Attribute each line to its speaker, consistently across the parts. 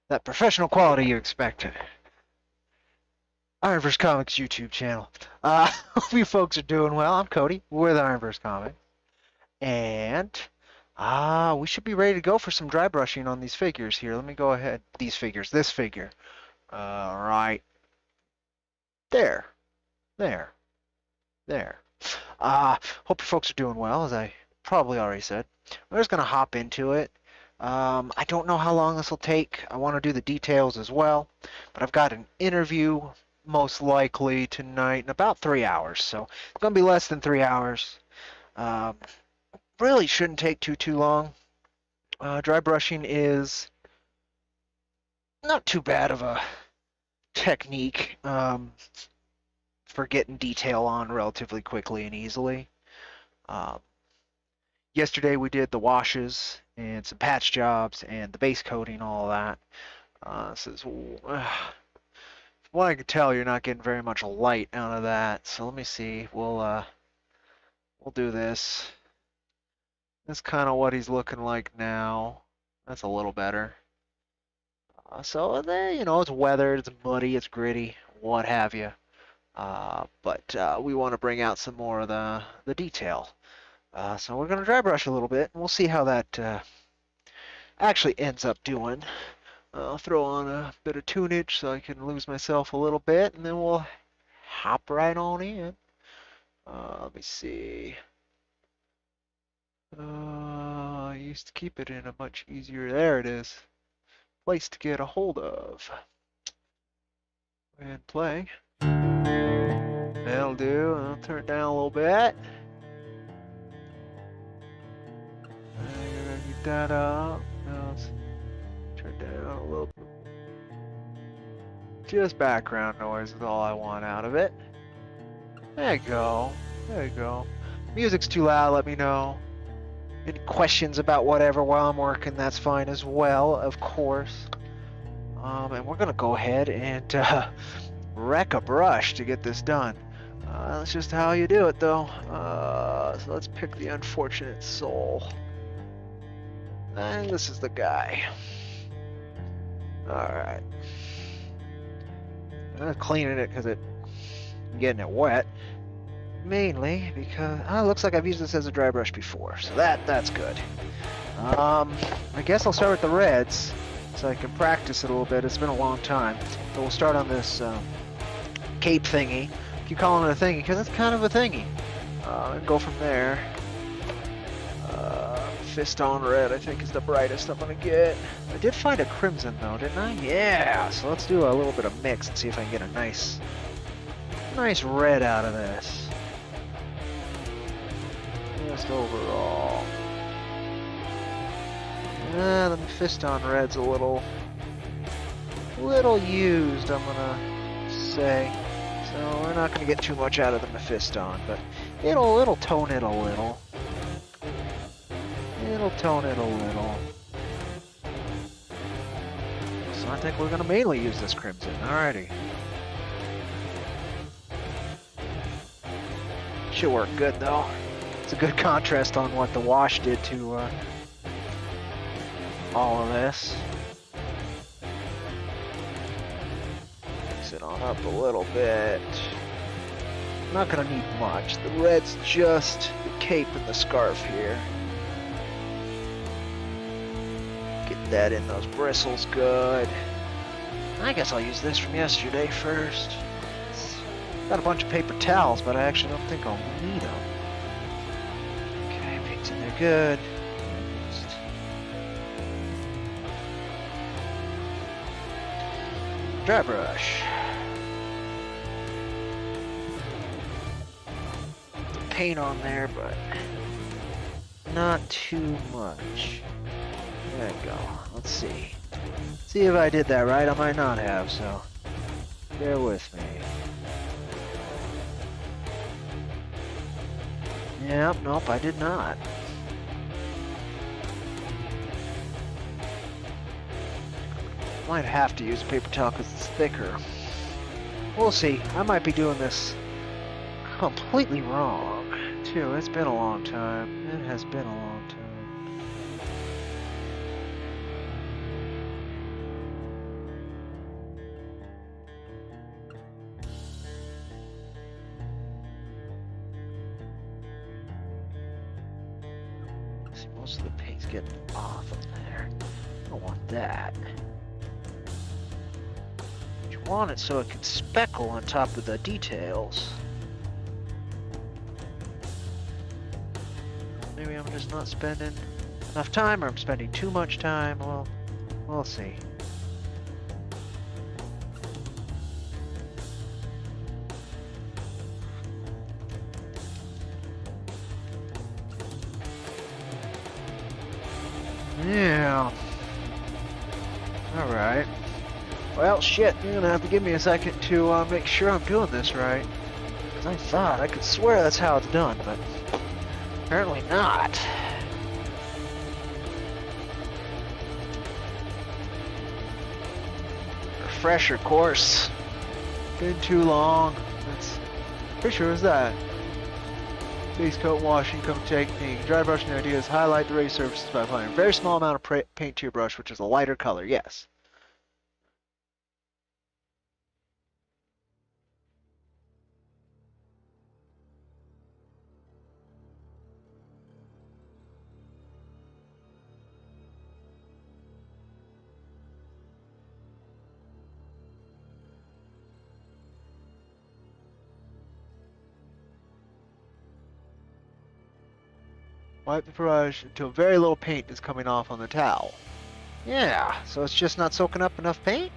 Speaker 1: that professional quality you expected. IronVerse Comics YouTube channel. Hope you folks are doing well. I'm Cody with IronVerse Comics. And we should be ready to go for some dry brushing on these figures here. Let me go ahead. These figures. This figure. Right there. There. There. Hope you folks are doing well, as I probably already said. We're just going to hop into it. I don't know how long this will take. I want to do the details as well. But I've got an interview most likely tonight in about 3 hours. So it's going to be less than 3 hours. Really shouldn't take too long. Dry brushing is not too bad of a technique for getting detail on relatively quickly and easily. Yesterday we did the washes and some patch jobs and the base coating, all of that. From what I can tell, you're not getting very much light out of that. So let me see. We'll do this. That's kind of what he's looking like now. That's a little better. So there, it's weathered, it's muddy, it's gritty, what have you. But we want to bring out some more of the detail. So we're going to dry brush a little bit, and we'll see how that actually ends up doing. I'll throw on a bit of tunage so I can lose myself a little bit, and then we'll hop right on in. Let me see. I used to keep it in a much easier, there it is, place to get a hold of. And play. That'll do. I'll turn it down a little bit. Get that up. Now let's turn it down a little bit. Just background noise is all I want out of it. There you go. There you go. Music's too loud, let me know. Any questions about whatever while I'm working, that's fine as well, of course. And we're going to go ahead and wreck a brush to get this done. That's just how you do it, though. So let's pick the unfortunate soul. And this is the guy. Alright. I'm cleaning it because I'm getting it wet. Mainly because it looks like I've used this as a dry brush before, so that's good. I guess I'll start with the reds so I can practice it a little bit. It's been a long time. So we'll start on this cape thingy. Keep calling it a thingy because it's kind of a thingy. And go from there. Fist on red, I think, is the brightest I'm gonna get. I did find a crimson though, didn't I? Yeah. So let's do a little bit of mix and see if I can get a nice red out of this. Just overall. The fist on red's a little used, I'm gonna say. So we're not gonna get too much out of the Mephiston, but it'll tone it a little. It'll tone it a little. So I think we're gonna mainly use this crimson. Alrighty. Should work good though. It's a good contrast on what the wash did to all of this. Mix it on up a little bit. I'm not gonna need much. The red's just the cape and the scarf here. Get that in those bristles good. I guess I'll use this from yesterday first. Got a bunch of paper towels, but I actually don't think I'll need them. Okay, paint's in there good. Dry brush. The paint on there, but not too much. There we go. Let's see. See if I did that right. I might not have, so bear with me. Yep, nope, I did not. Might have to use a paper towel because it's thicker. We'll see. I might be doing this completely wrong, too. It's been a long time. It has been a long time. See, most of the paint's getting off of there. I don't want that. You want it so it can speckle on top of the details. Maybe I'm just not spending enough time, or I'm spending too much time. Well, we'll see. Yeah. Alright. Well, shit, you're gonna have to give me a second to make sure I'm doing this right. Because I could swear that's how it's done, but apparently not. Refresher course. Been too long. That's pretty sure it was that. Base coat washing, come technique. Dry brushing ideas. Highlight the raised surfaces by applying a very small amount of paint to your brush, which is a lighter color. Yes. Wipe the brush until very little paint is coming off on the towel. Yeah, so it's just not soaking up enough paint?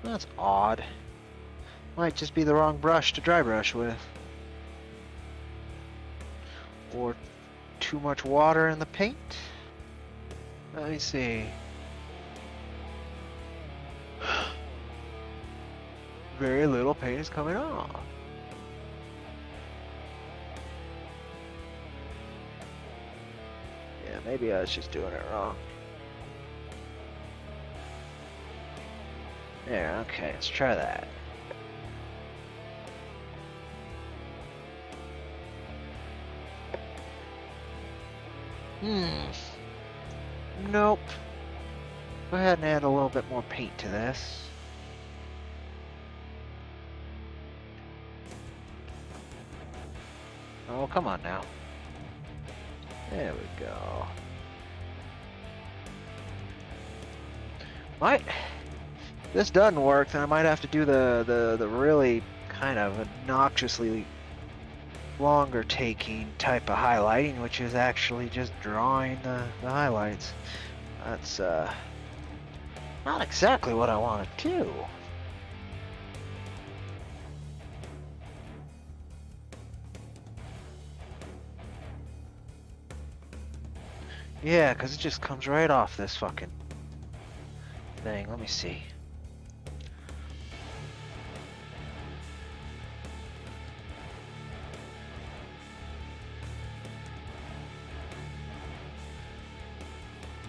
Speaker 1: That's odd. Might just be the wrong brush to dry brush with. Or too much water in the paint? Let me see. Very little paint is coming off. Yeah, maybe I was just doing it wrong. There, okay, let's try that. Nope. Go ahead and add a little bit more paint to this. Oh, come on now. There we go. If this doesn't work, then I might have to do the really kind of obnoxiously longer taking type of highlighting, which is actually just drawing the highlights. That's not exactly what I want to do. Yeah, because it just comes right off this fucking thing. Let me see.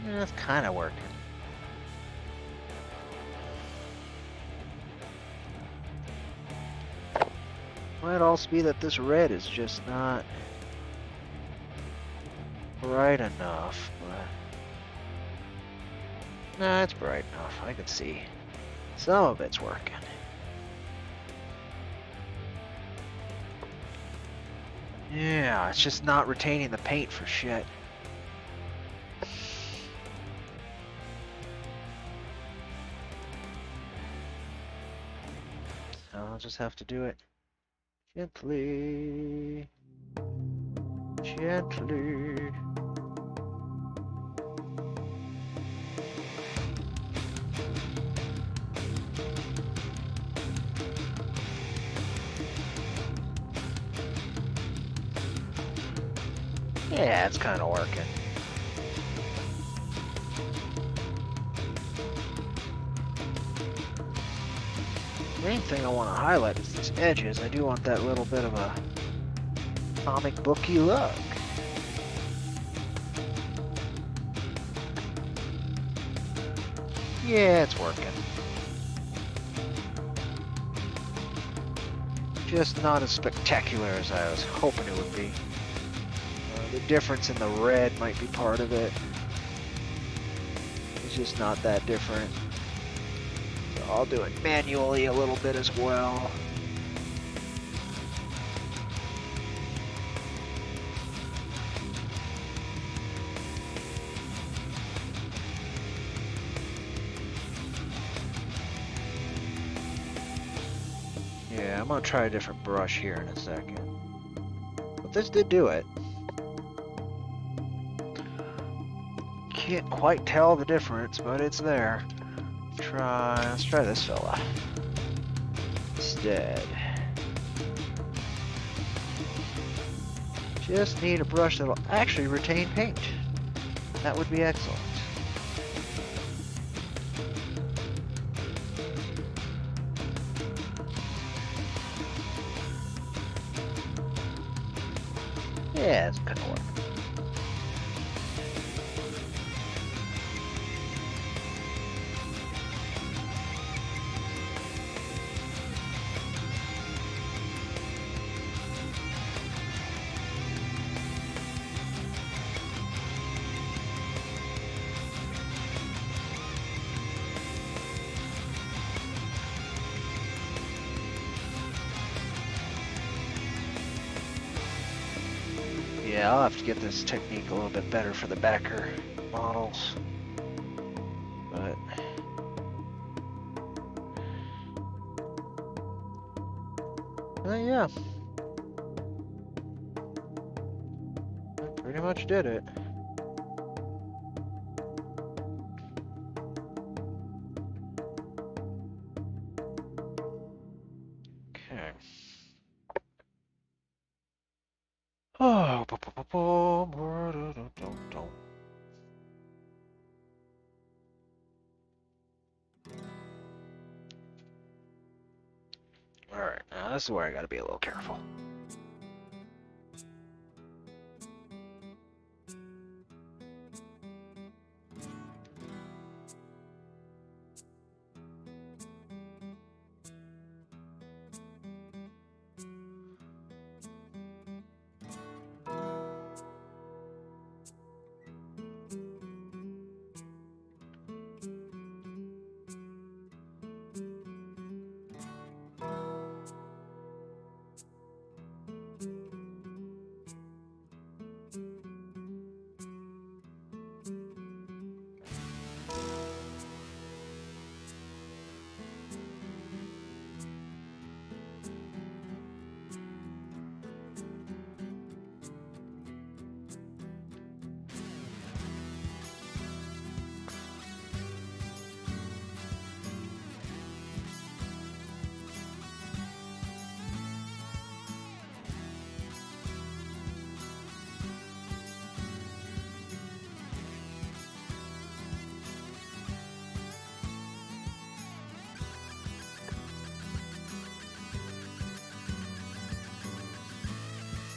Speaker 1: Yeah, that's kind of working. Might also be that this red is just not bright enough, but nah, it's bright enough. I can see some of it's working. Yeah, it's just not retaining the paint for shit. So I'll just have to do it gently. Gently. Yeah, it's kind of working. The main thing I want to highlight is these edges. I do want that little bit of a comic booky look. Yeah, it's working. Just not as spectacular as I was hoping it would be. The difference in the red might be part of it. It's just not that different. So I'll do it manually a little bit as well. Yeah, I'm gonna try a different brush here in a second. But this did do it. Can't quite tell the difference, but it's there. Let's try this fella instead. Just need a brush that'll actually retain paint. That would be excellent. Yeah, it's gonna work. Yeah, I'll have to get this technique a little bit better for the backer models. But yeah. That pretty much did it. Okay. Oh, alright, now this is where I gotta be a little careful.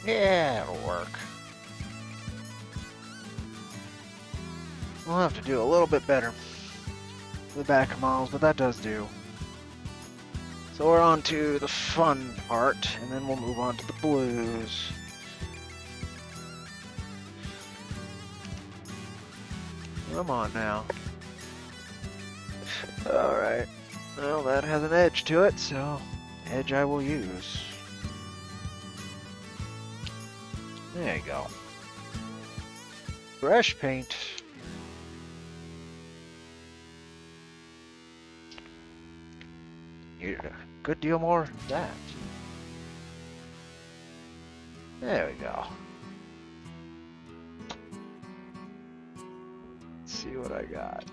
Speaker 1: Yeah, it'll work. We'll have to do a little bit better for the back models, but that does do. So we're on to the fun part, and then we'll move on to the blues. Come on now. Alright. Well, that has an edge to it, so edge I will use. There you go. Fresh paint. You're a good deal more of that. There we go. Let's see what I got.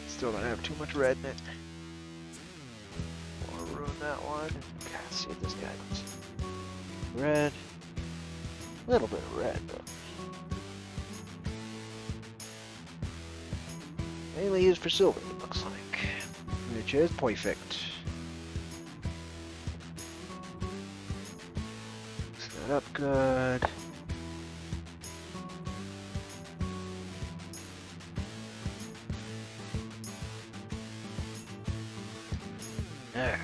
Speaker 1: Still don't have too much red in it. Wanna ruin that one. God, see what this guy does. Red. A little bit of red, though. Mainly used for silver, it looks like. Which is perfect. Mix that up good. Alright.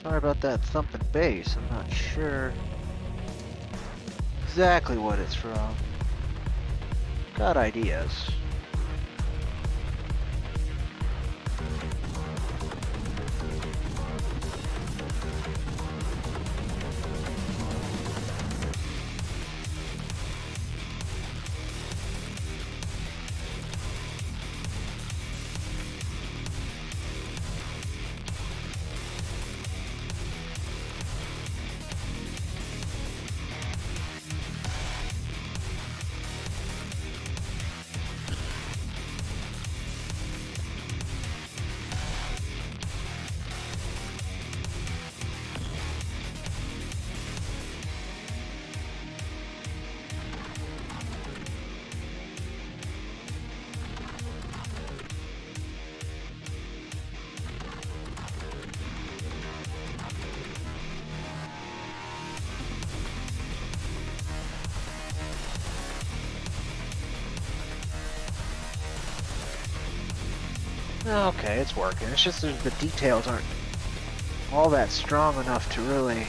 Speaker 1: Sorry about that thumping bass. I'm not sure exactly what it's from. Got ideas. Okay, it's working. It's just that the details aren't all that strong enough to really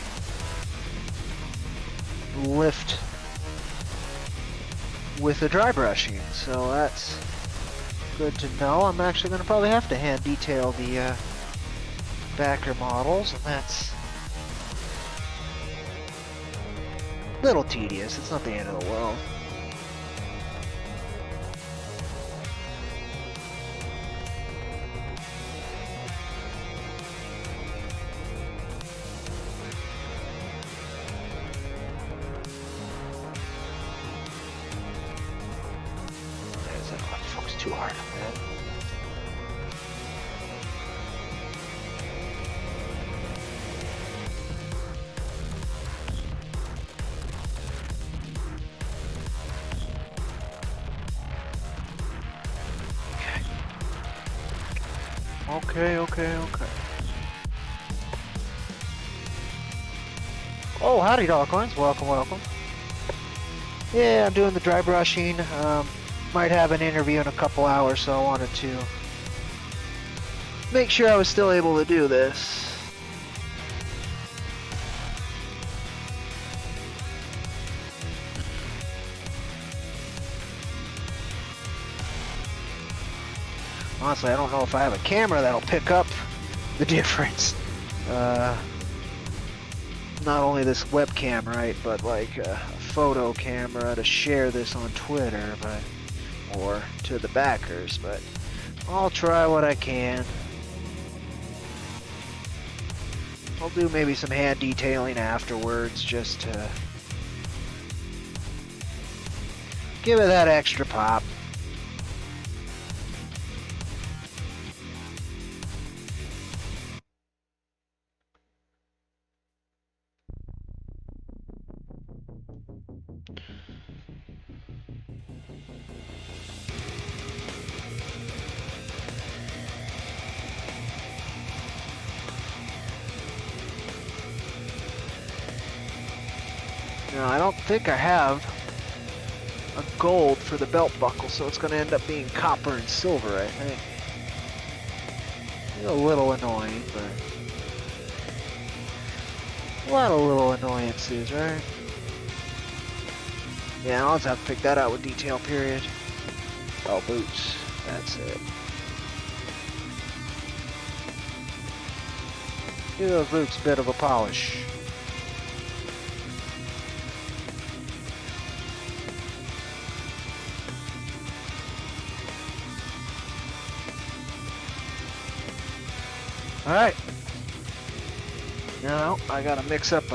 Speaker 1: lift with the dry brushing. So that's good to know. I'm actually going to probably have to hand detail the backer models, and that's a little tedious. It's not the end of the world. Too hard on that. Okay. Oh, howdy, Dogcoins. Welcome. Yeah, I'm doing the dry brushing. Might have an interview in a couple hours, so I wanted to make sure I was still able to do this. Honestly, I don't know if I have a camera that'll pick up the difference. Not only this webcam, right, but like a photo camera to share this on Twitter, or to the backers, but I'll try what I can. I'll do maybe some hand detailing afterwards just to give it that extra pop. Now, I don't think I have a gold for the belt buckle, so it's going to end up being copper and silver, I think. A little annoying, but a lot of little annoyances, right? Yeah, I'll just have to pick that out with detail, period. Oh, boots. That's it. Give those boots a bit of a polish. Alright. Now, I gotta mix up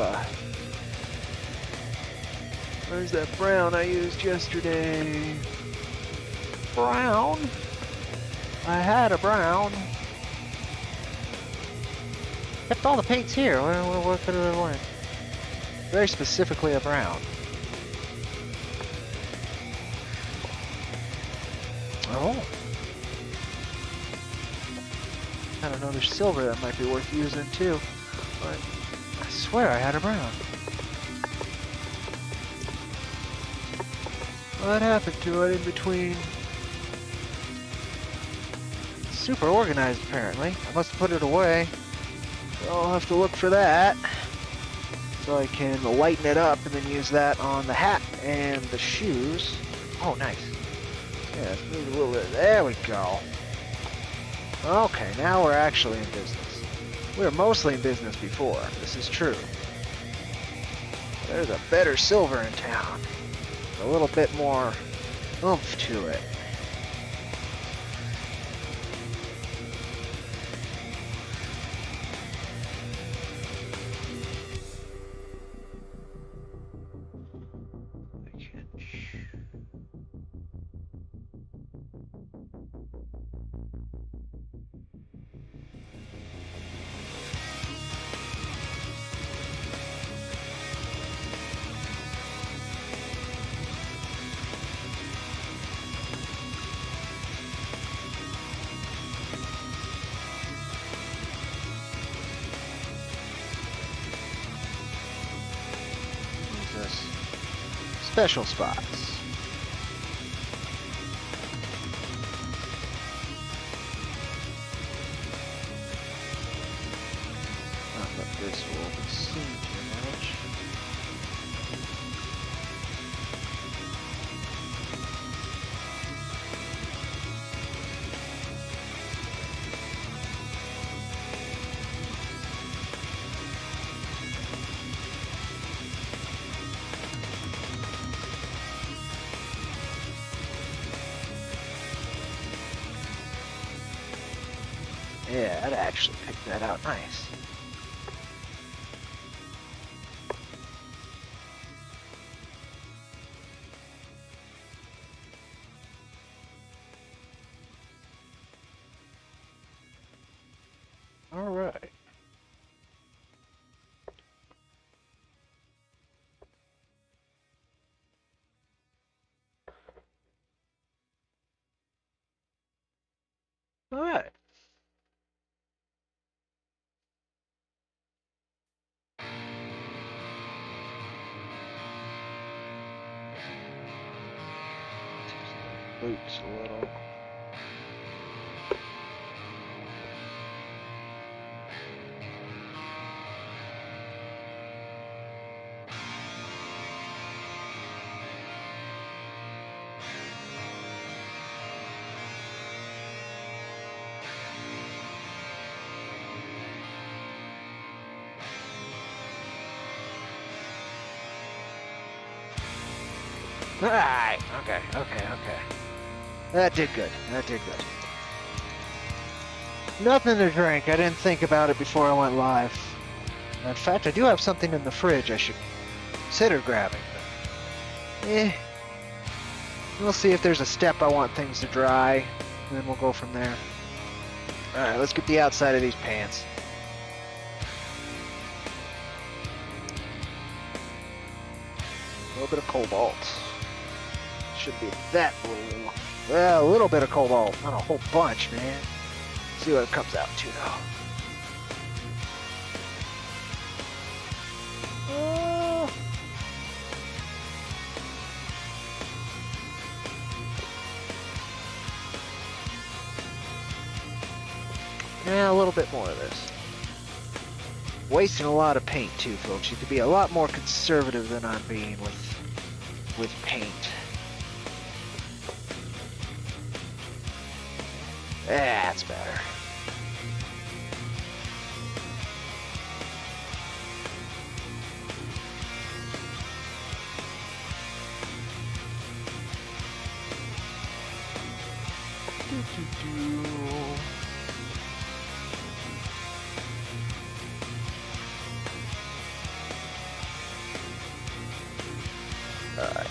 Speaker 1: where's that brown I used yesterday? Brown? I had a brown. Kept all the paints here. What could it have went? Very specifically a brown. Oh. Got another silver that might be worth using too. But I swear I had a brown. What happened to it in between? Super organized apparently. I must have put it away. So I'll have to look for that so I can lighten it up and then use that on the hat and the shoes. Oh, nice. Yeah, let's move a little bit. There we go. Okay, now we're actually in business. We were mostly in business before. This is true. There's a better silver in town. A little bit more oomph to it. Special spots. Not that this will be seen too much. Yeah, that actually picked that out nice. All right. All right. Boots a little. Alright, okay. That did good. Nothing to drink. I didn't think about it before I went live. In fact, I do have something in the fridge I should consider grabbing. But, we'll see if there's a step I want things to dry, and then we'll go from there. Alright, let's get the outside of these pants. A little bit of cobalt. Shouldn't be that blue. Well, a little bit of cobalt, not a whole bunch, man. See what it comes out to, though. Yeah, a little bit more of this. Wasting a lot of paint, too, folks. You could be a lot more conservative than I'm being with paint. That's better. All right.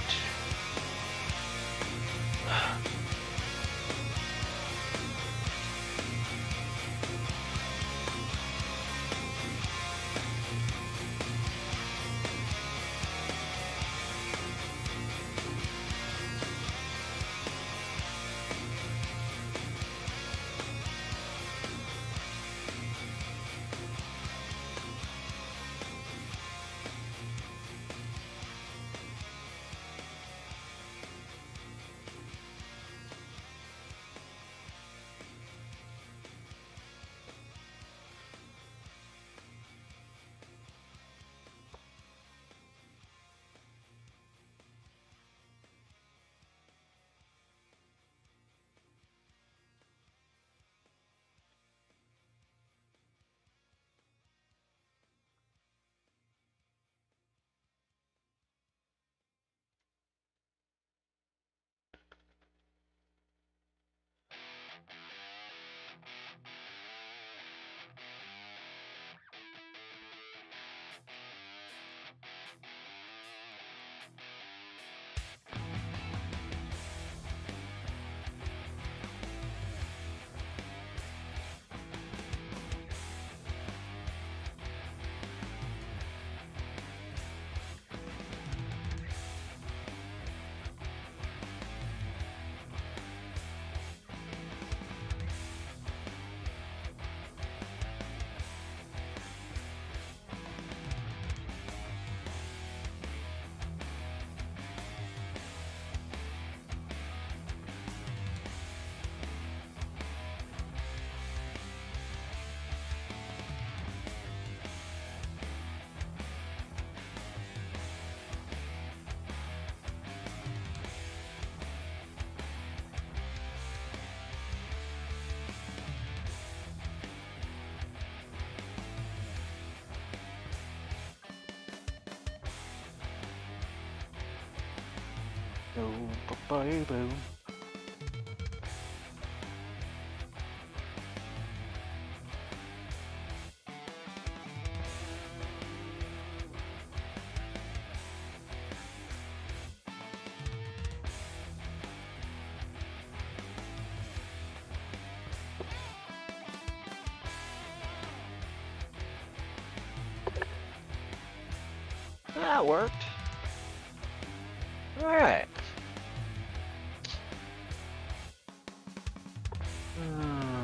Speaker 1: Boom, boom, boom. That worked. All right.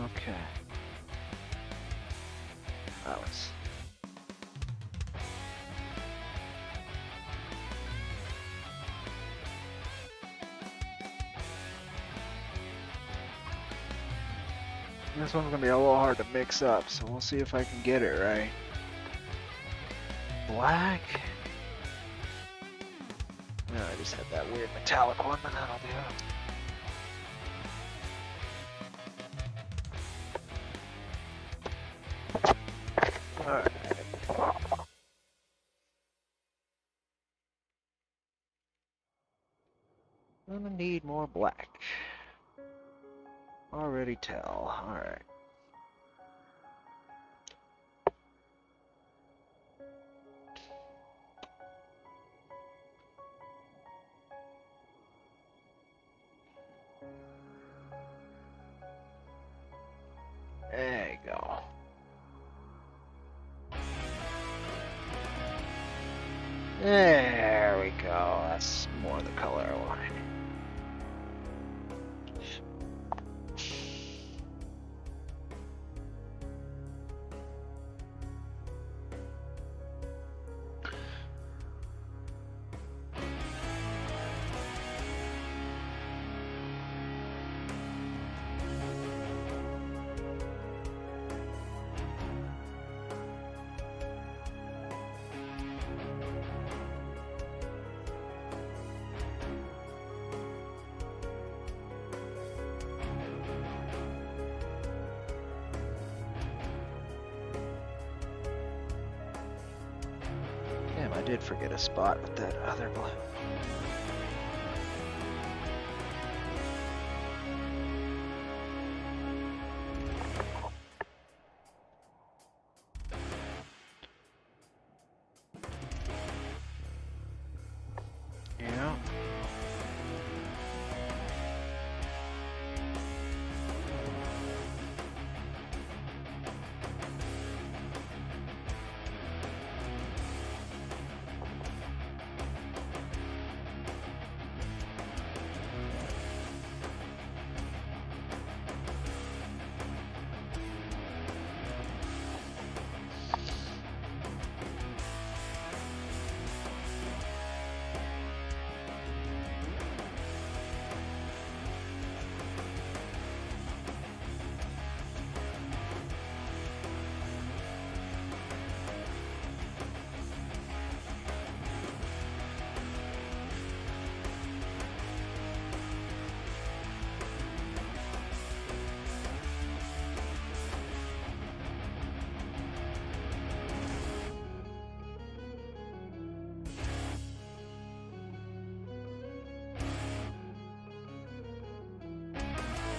Speaker 1: Okay. That was. This one's gonna be a little hard to mix up, so we'll see if I can get it right. Black. No, I just had that weird metallic one, but that'll do. Alright. Gonna need more black. Already tell. Alright. There you go. There we go. That's more the color I wanted. Damn, I did forget a spot with that other blue. Yeah.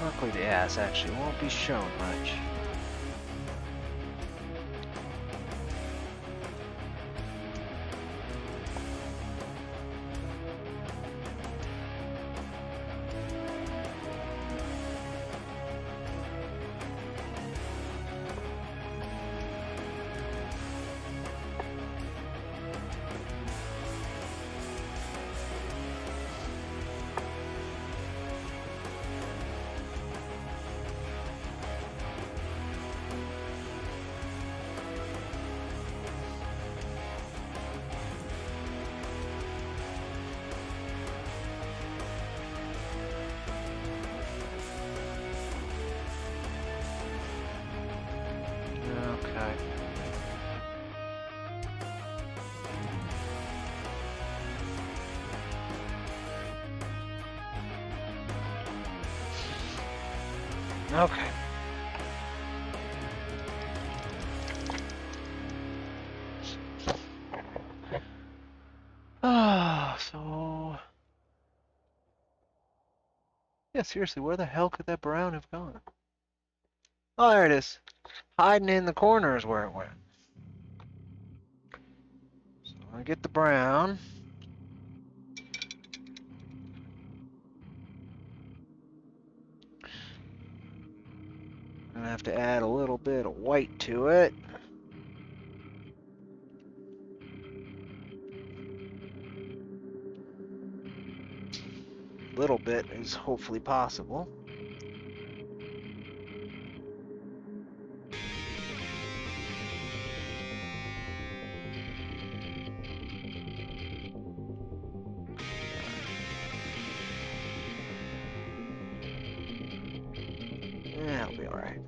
Speaker 1: Luckily the ass actually won't be shown much. Okay. Okay. So seriously, where the hell could that brown have gone? Oh, there it is. Hiding in the corner is where it went. So I get the brown. I'm gonna have to add a little bit of white to it. A little bit is hopefully possible. Yeah, it'll be alright.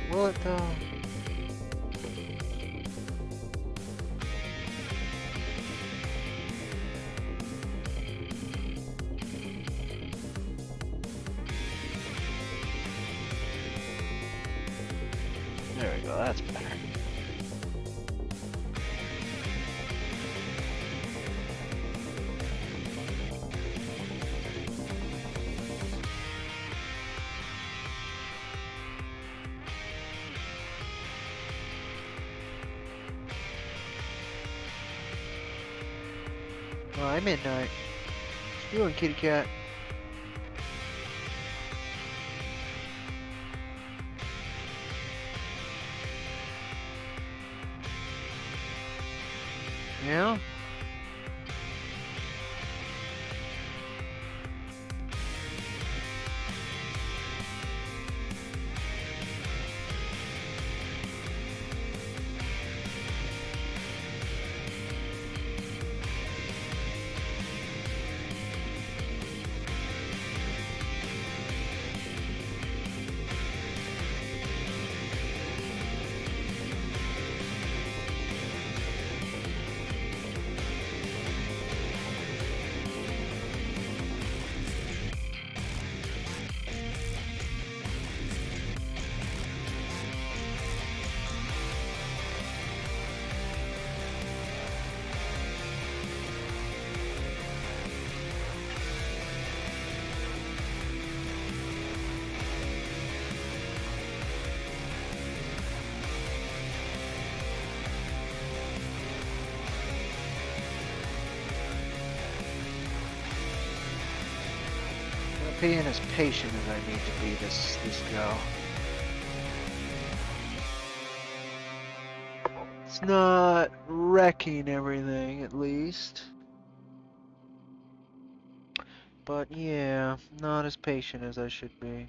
Speaker 1: Will it though? There we go, that's better. Hi, Midnight. What you doing, kitty cat? Yeah? Being as patient as I need to be this go. It's not wrecking everything, at least. But yeah, not as patient as I should be.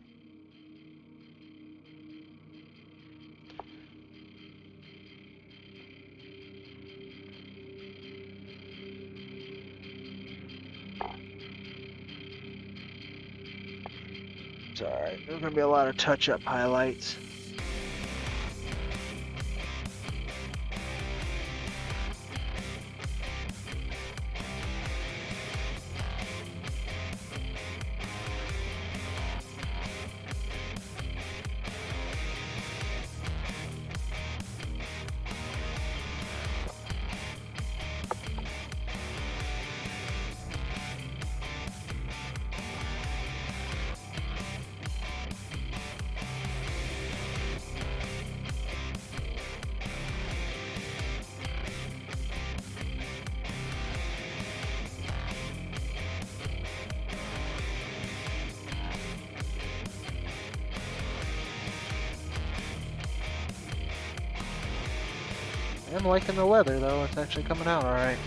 Speaker 1: It's alright, there's gonna be a lot of touch-up highlights. I'm liking the leather though, it's actually coming out alright.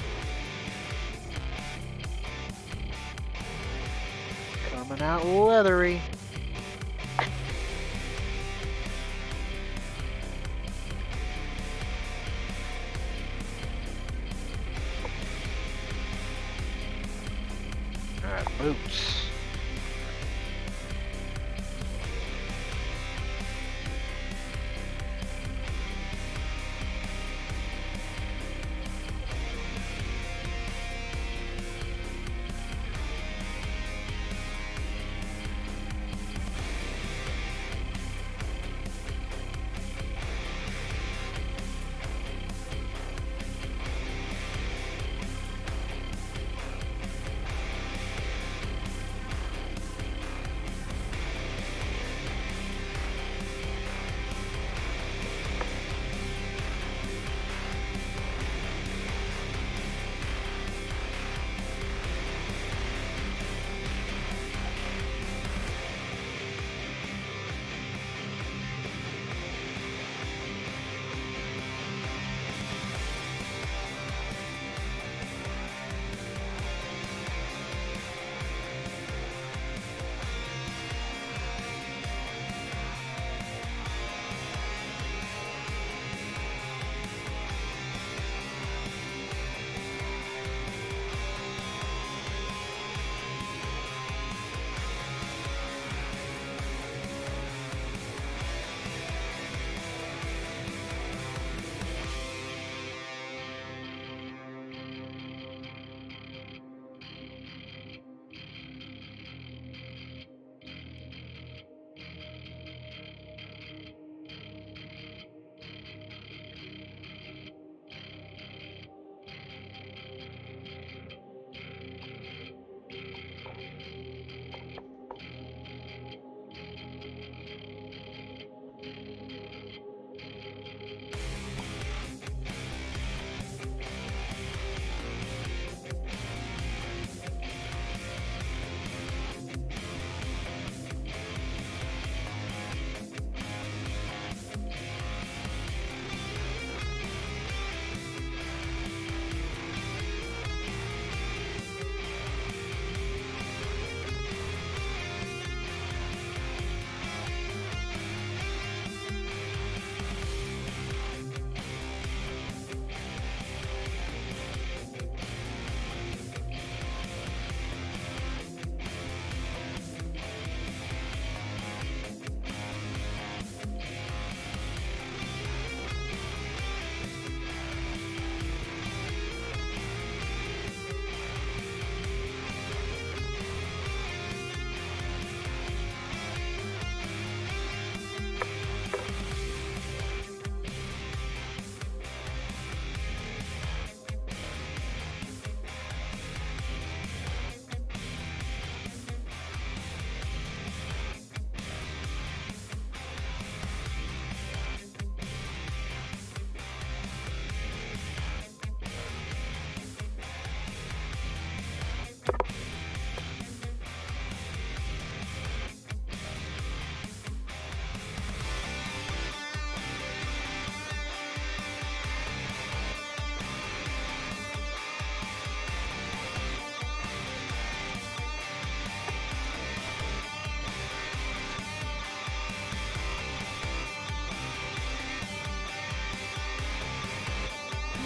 Speaker 1: Coming out leathery. Alright, boots.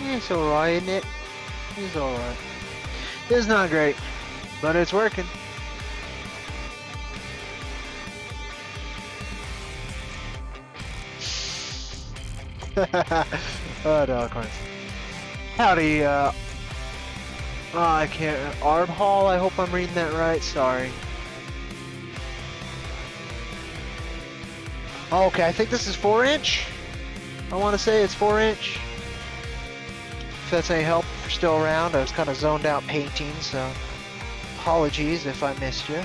Speaker 1: It's alright, isn't it? It's alright. It's not great, but it's working. Oh, dog horns. Howdy, oh, I can't, Arb Hall, I hope I'm reading that right, sorry. Okay, I think this is 4-inch. I want to say it's 4-inch. If that's any help, if you're still around, I was kind of zoned out painting, so apologies if I missed you.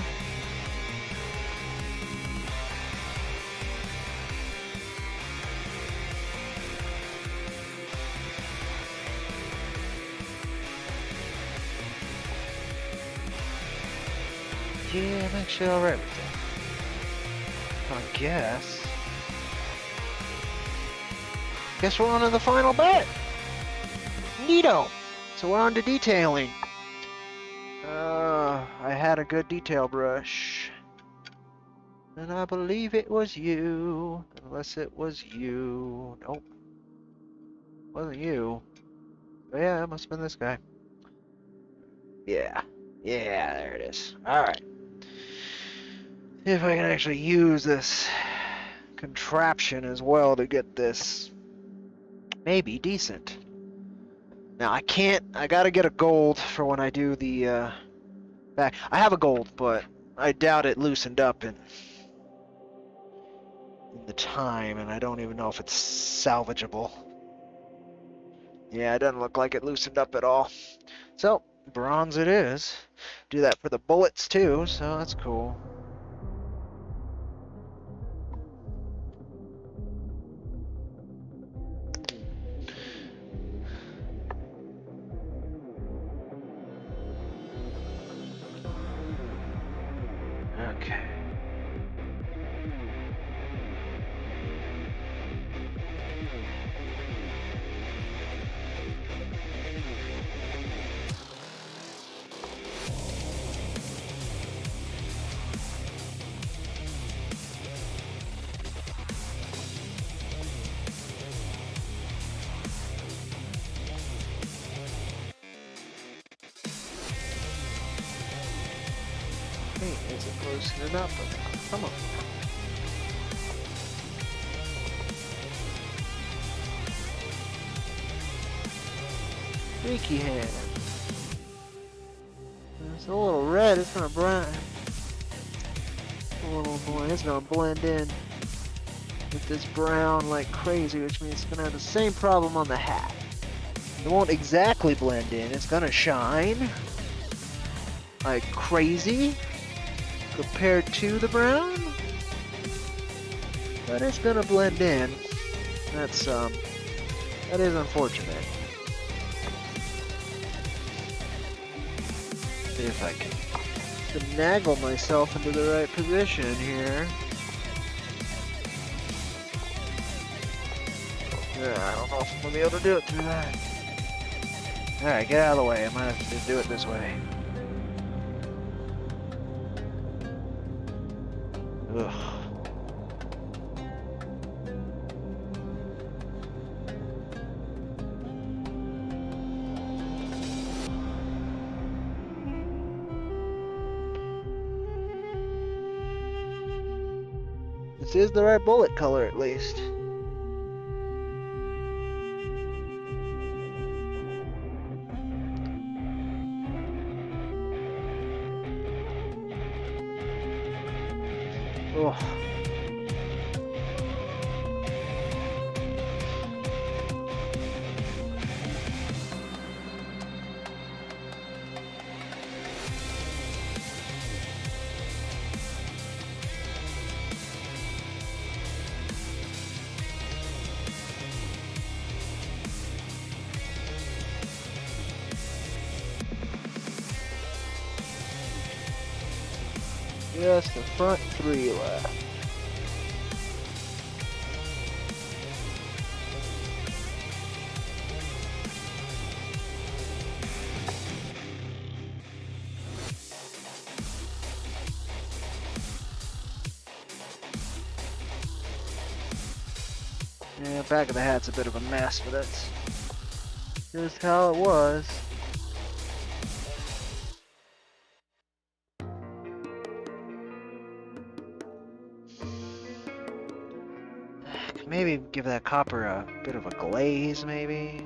Speaker 1: Yeah, I'm actually alright with that. I guess. Guess we're on to the final bit. Neato. So we're on to detailing. I had a good detail brush. And I believe it was you. Unless it was you. Nope. Wasn't you. But yeah, it must have been this guy. Yeah. Yeah, there it is. Alright. See if I can actually use this contraption as well to get this maybe decent. Now I can't, I gotta get a gold for when I do the back. I have a gold, but I doubt it loosened up in the time, and I don't even know if it's salvageable. Yeah, it doesn't look like it loosened up at all. So, bronze it is. Do that for the bullets too, so that's cool. Okay. Hey, is it loosening up? Come on. Freaky hand. It's a little red, it's gonna brighten. Oh boy, it's gonna blend in with this brown like crazy, which means it's gonna have the same problem on the hat. It won't exactly blend in, it's gonna shine like crazy compared to the brown, but it's gonna blend in. That's that is unfortunate. See if I can finagle myself into the right position here. I don't know if I'm gonna be able to do it through that. Alright, get out of the way. I might have to do it this way. Ugh. This is the right bullet color, at least. Oh. Just the front three left. Yeah, back of the hat's a bit of a mess, but that's just how it was. Maybe give that copper a bit of a glaze, maybe.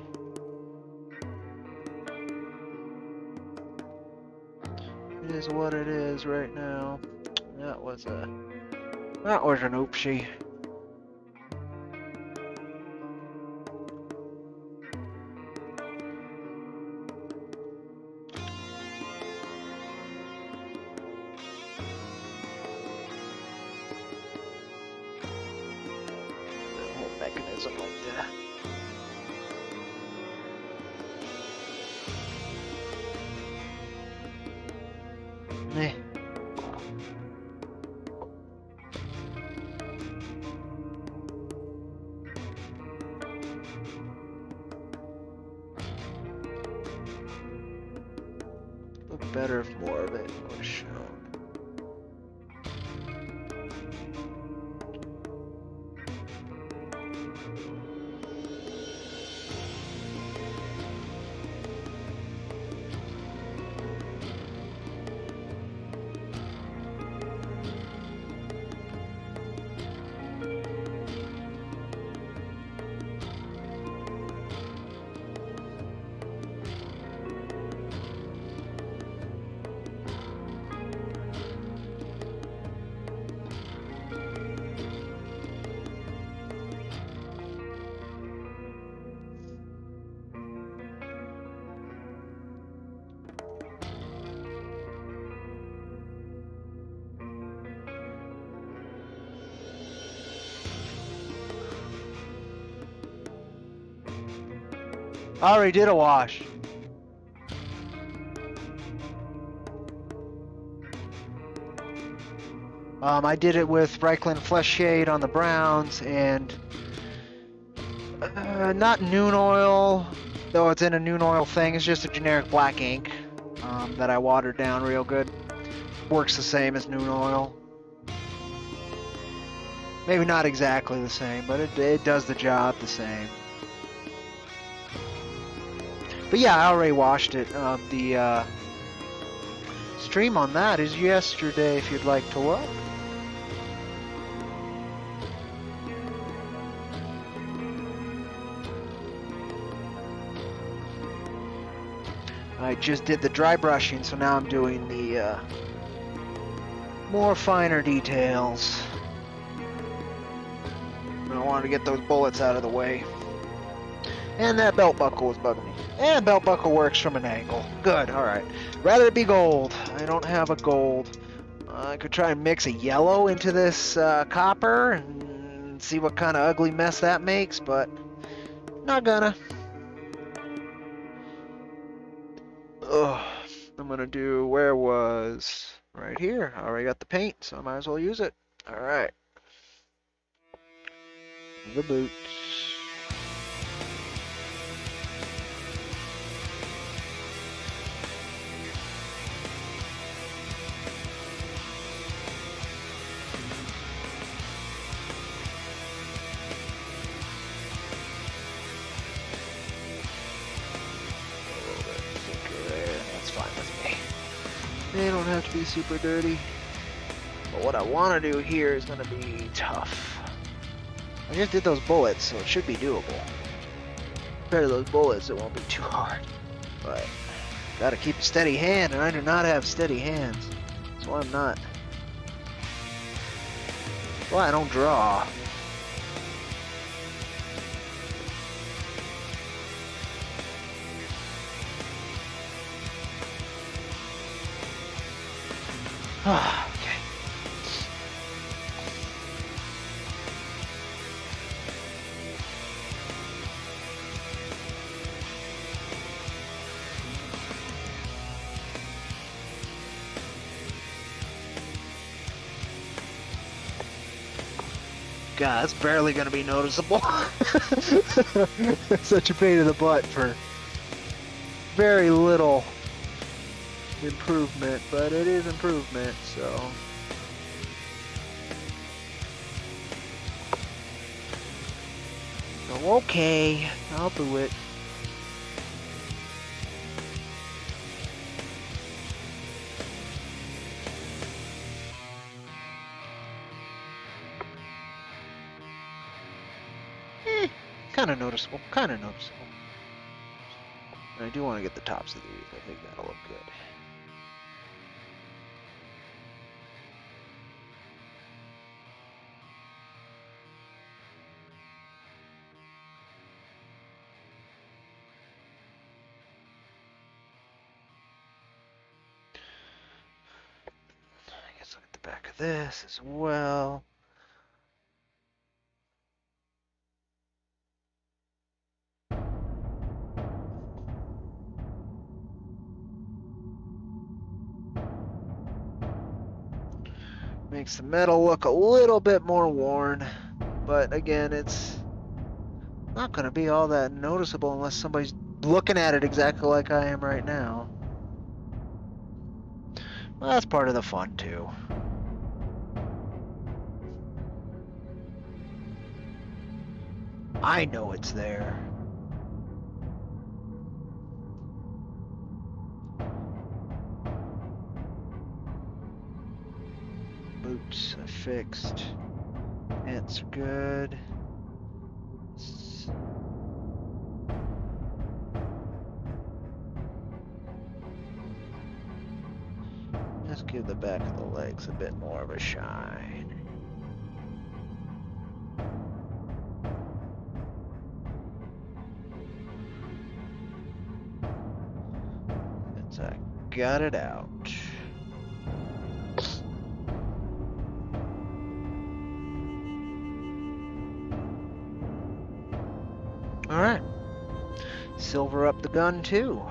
Speaker 1: It is what it is right now. That was an oopsie. The whole mechanism like that. Eh. Look better if more of it was shown. I already did a wash. I did it with Reichland Flesh Shade on the browns and not Noon Oil, though it's in a Noon Oil thing. It's just a generic black ink that I watered down real good. Works the same as Noon Oil. Maybe not exactly the same, but it does the job the same. But yeah, I already washed it. The stream on that is yesterday, if you'd like to look. I just did the dry brushing, so now I'm doing the more finer details. I wanted to get those bullets out of the way. And that belt buckle was bugging me. And belt buckle works from an angle. Good, alright. Rather it be gold. I don't have a gold. I could try and mix a yellow into this copper and see what kind of ugly mess that makes, but not gonna. Ugh. I'm gonna do, where was, right here. I already got the paint, so I might as well use it. Alright. The boots. They don't have to be super dirty. But what I want to do here is going to be tough. I just did those bullets, so it should be doable. Compared to those bullets, it won't be too hard. But gotta keep a steady hand, and I do not have steady hands. So I'm not. Well, I don't draw. Okay. God, that's barely going to be noticeable. Such a pain in the butt for very little improvement, but it is improvement, so. So okay, I'll do it. Kind of noticeable. Kind of noticeable. And I do want to get the tops of these. I think that'll look good. I guess look at the back of this as well. Makes the metal look a little bit more worn, but again, it's not going to be all that noticeable unless somebody's looking at it exactly like I am right now. Well, that's part of the fun, too. I know it's there. Boots I fixed. Pants are good. Let's give the back of the legs a bit more of a shine. Since I got it out. Alright. Silver up the gun too.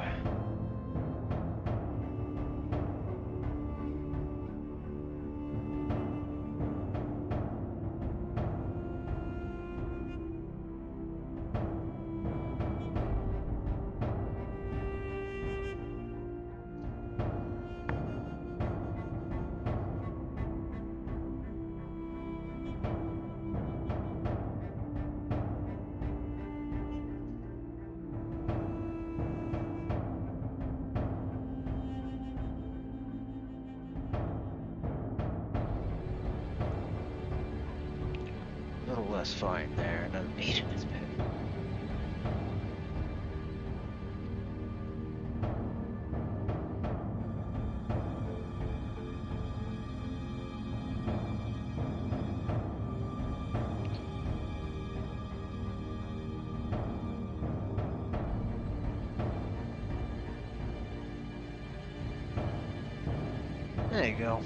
Speaker 1: A little less fine there, another need in this bit. There you go.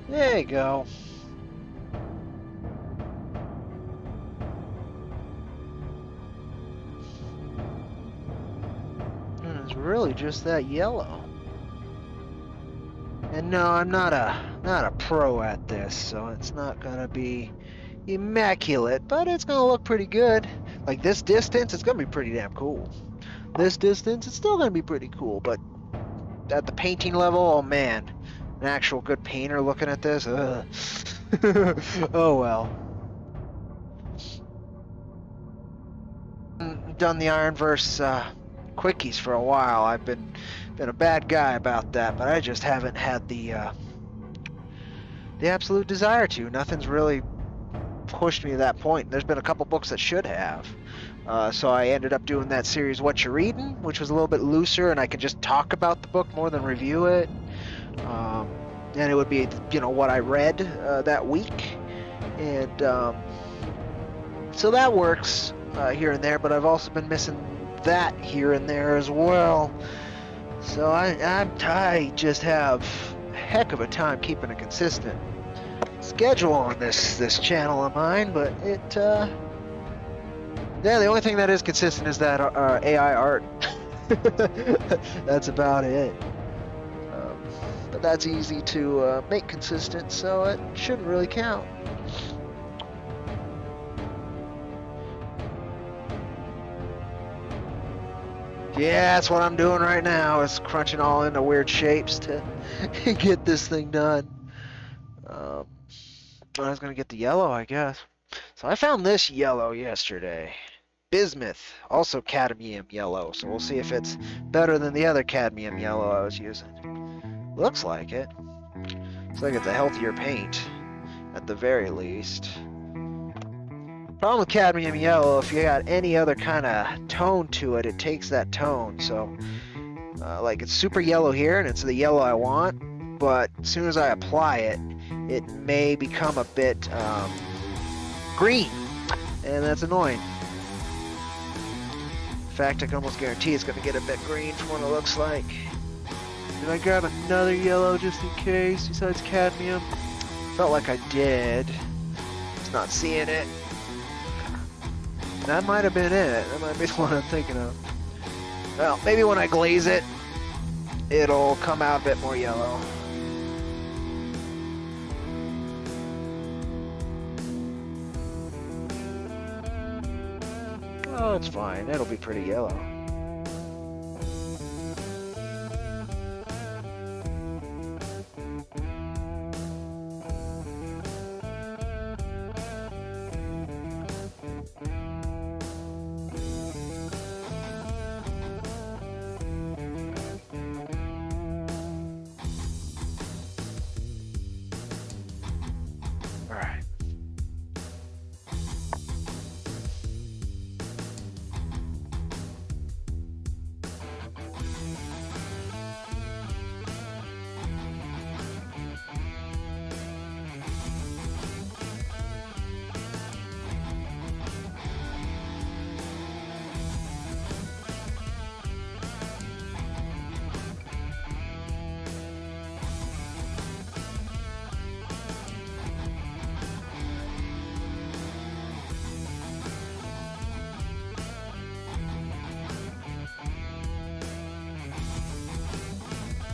Speaker 1: There you go. And it's really just that yellow. And no, I'm not a pro at this, so it's not gonna be immaculate, but it's gonna look pretty good. Like this distance, it's gonna be pretty damn cool. This distance, it's still gonna be pretty cool, but at the painting level, oh man, an actual good painter looking at this, ugh. Oh well. Done the IronVerse quickies for a while. I've been a bad guy about that, but I just haven't had the absolute desire to. Nothing's really pushed me to that point. There's been a couple books that should have. So I ended up doing that series, What You're Reading, which was a little bit looser, and I could just talk about the book more than review it. And it would be, you know, what I read that week. And so that works here and there, but I've also been missing that here and there as well. So I just have a heck of a time keeping a consistent schedule on this channel of mine, but it yeah, the only thing that is consistent is that AI art. That's about it. But that's easy to make consistent, so it shouldn't really count. Yeah, that's what I'm doing right now, is crunching all into weird shapes to get this thing done. I was going to get the yellow, I guess. So I found this yellow yesterday. Bismuth, also cadmium yellow, so we'll see if it's better than the other cadmium yellow I was using. Looks like it. Looks like it's a healthier paint, at the very least. Probably Problem with cadmium yellow, if you got any other kind of tone to it, it takes that tone. So, like it's super yellow here, and it's the yellow I want, but as soon as I apply it, it may become a bit green, and that's annoying. In fact, I can almost guarantee it's going to get a bit green from what it looks like. Did I grab another yellow just in case, besides cadmium? Felt like I did. Just not seeing it. That might have been it. That might be the one I'm thinking of. Well, maybe when I glaze it, it'll come out a bit more yellow. Oh, it's fine. It'll be pretty yellow.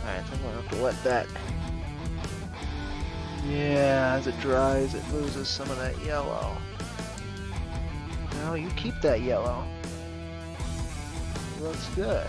Speaker 1: Alright, I'm gonna have to let that. Yeah, as it dries, it loses some of that yellow. No, you keep that yellow. Looks good.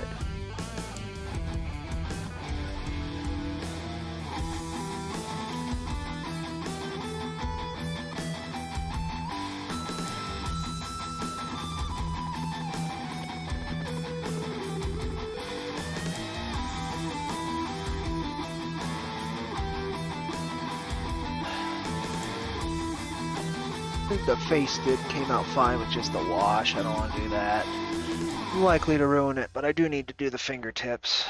Speaker 1: I think the face came out fine with just the wash. I don't want to do that. I'm likely to ruin it, but I do need to do the fingertips.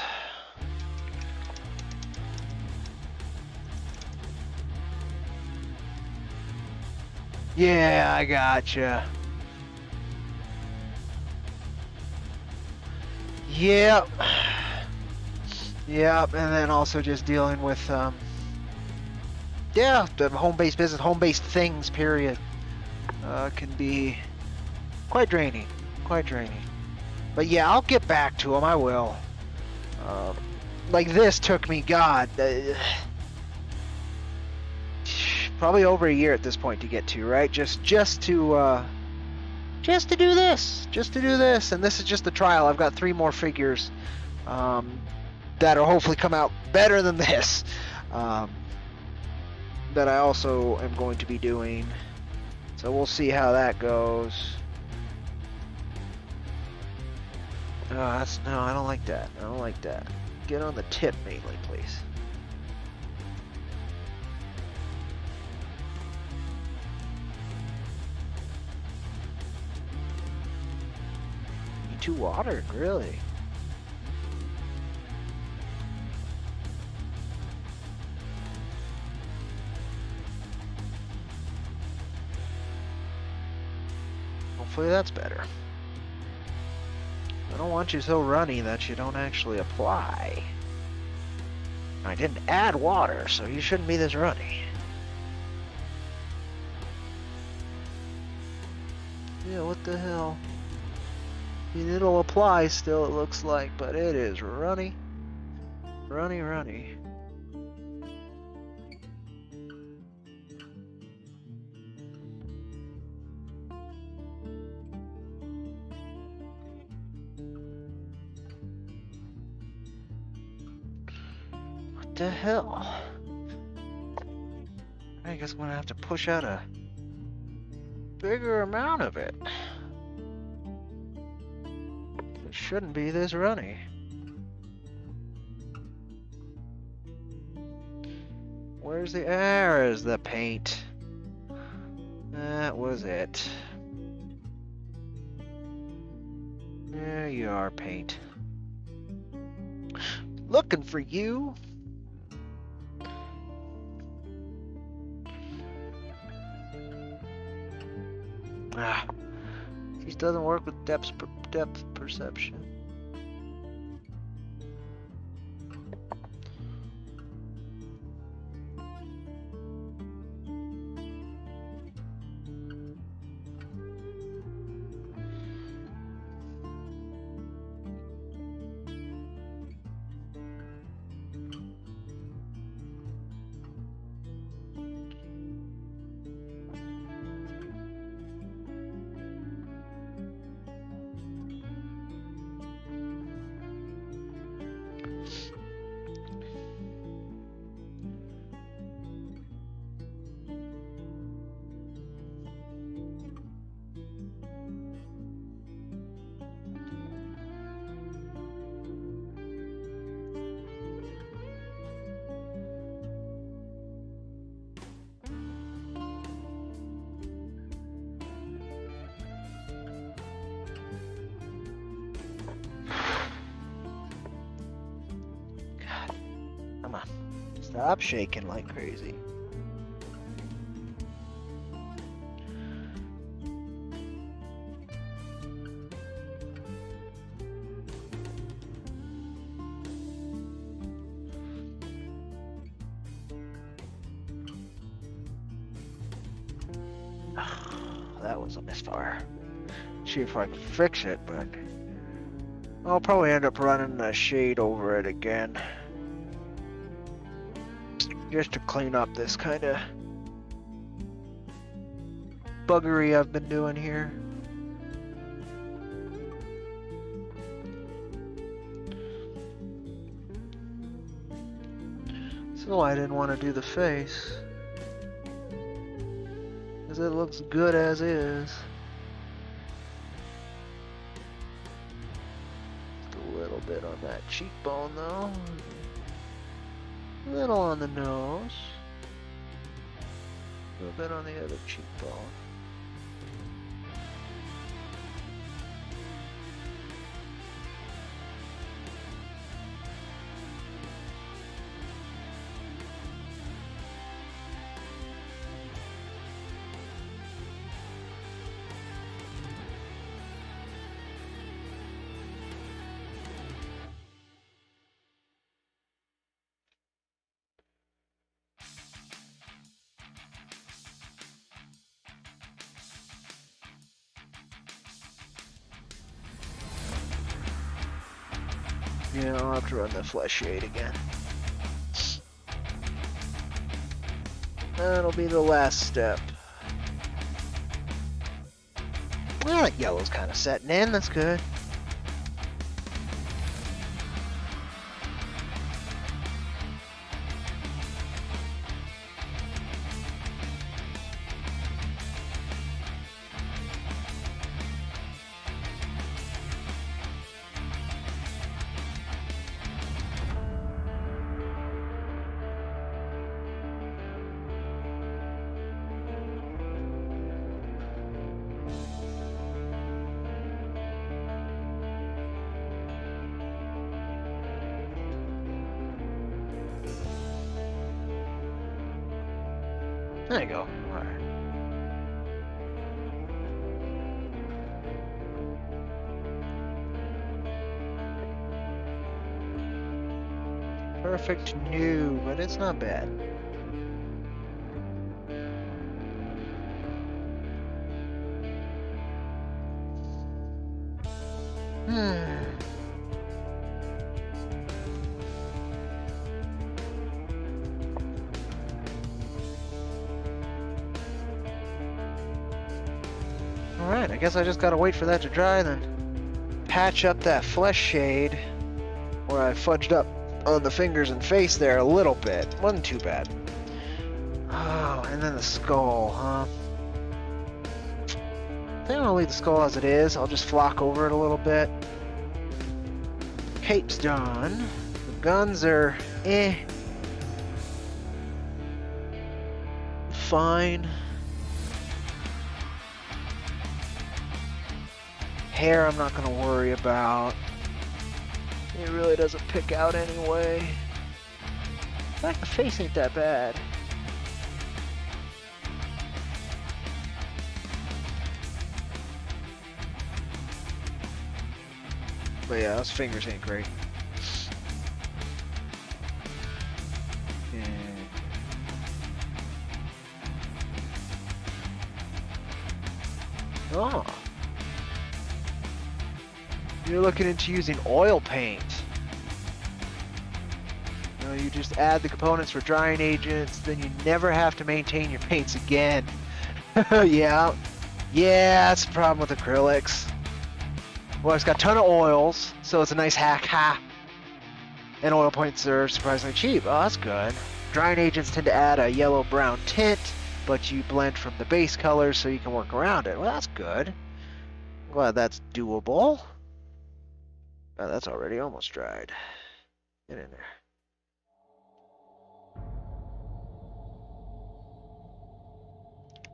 Speaker 1: Yeah, I gotcha. Yep. Yep, and then also just dealing with, yeah, the home-based business, home-based things, period. Can be quite draining, But yeah, I'll get back to them. I will. Like this took me, God, probably over a year at this point to get to, right? Just to do this, and this is just the trial. I've got 3 more figures that'll hopefully come out better than this. That I also am going to be doing. So we'll see how that goes. No, I don't like that. I don't like that. Get on the tip mainly, please. You too watered, really. Hopefully that's better. I don't want you so runny that you don't actually apply. I didn't add water, so you shouldn't be this runny. Yeah, what the hell? I mean, it'll apply still, it looks like, but it is runny. Runny. What the hell? I guess I'm gonna have to push out a bigger amount of it. It shouldn't be this runny. Where's the... There is the paint. That was it. There you are, paint. Looking for you. Ah, this doesn't work with depth perception. Come on. Stop shaking like crazy. That was a misfire. See if I can fix it, but I'll probably end up running a shade over it again. Just to clean up this kind of buggery I've been doing here. So I didn't want to do the face, because it looks good as is. Just a little bit on that cheekbone though. A little on the nose. A little bit on the other cheekbone. Yeah, I'll have to run the flesh shade again. That'll be the last step. Well, that yellow's kind of setting in, that's good. There you go. Alright. Perfect new, but it's not bad. Alright, I guess I just gotta wait for that to dry, then patch up that flesh shade where I fudged up on the fingers and face there a little bit. Wasn't too bad. Oh, and then the skull, huh? I think I'll leave the skull as it is. I'll just flock over it a little bit. Cape's done. The guns are fine. Hair I'm not going to worry about. It really doesn't pick out anyway. In fact, the face ain't that bad. But yeah, those fingers ain't great. Oh. You're looking into using oil paint. You just add the components for drying agents, then you never have to maintain your paints again. Yeah. Yeah, that's the problem with acrylics. Well, it's got a ton of oils, so it's a nice hack. Ha! And oil paints are surprisingly cheap. Oh, that's good. Drying agents tend to add a yellow-brown tint, but you blend from the base colors so you can work around it. Well, that's good. I'm glad that's doable. Oh, that's already almost dried. Get in there.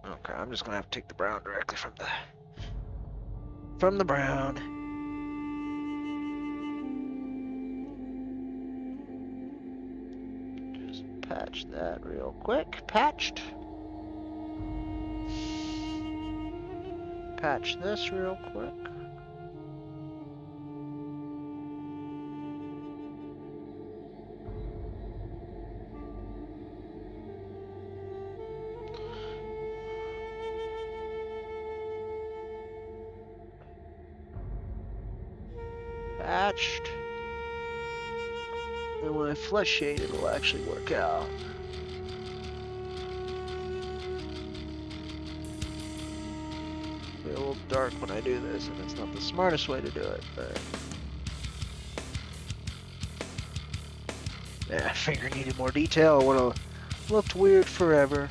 Speaker 1: Okay, I'm just gonna have to take the brown directly from the brown. Just patch that real quick. Patched. Patch this real quick. Patched. And when I flush shade, it'll actually work out. Be a little dark when I do this, and it's not the smartest way to do it, but yeah, finger needed more detail. It would have looked weird forever.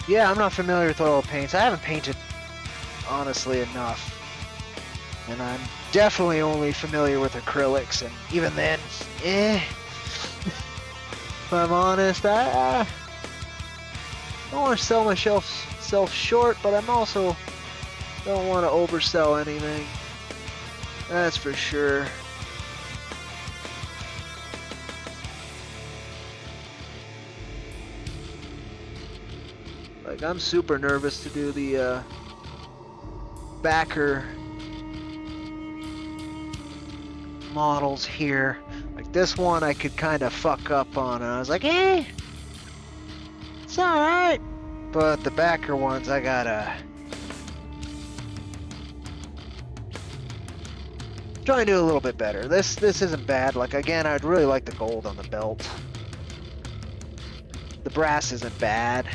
Speaker 1: Yeah, I'm not familiar with oil paints. I haven't painted, honestly, enough. And I'm definitely only familiar with acrylics, and even then, if I'm honest, I don't want to sell myself short, but I'm also don't want to oversell anything. That's for sure. Like, I'm super nervous to do the backer models here. Like this one I could kind of fuck up on, and I was like, it's alright. But the backer ones I gotta try and do a little bit better. This isn't bad. Like, again, I'd really like the gold on the belt. The brass isn't bad.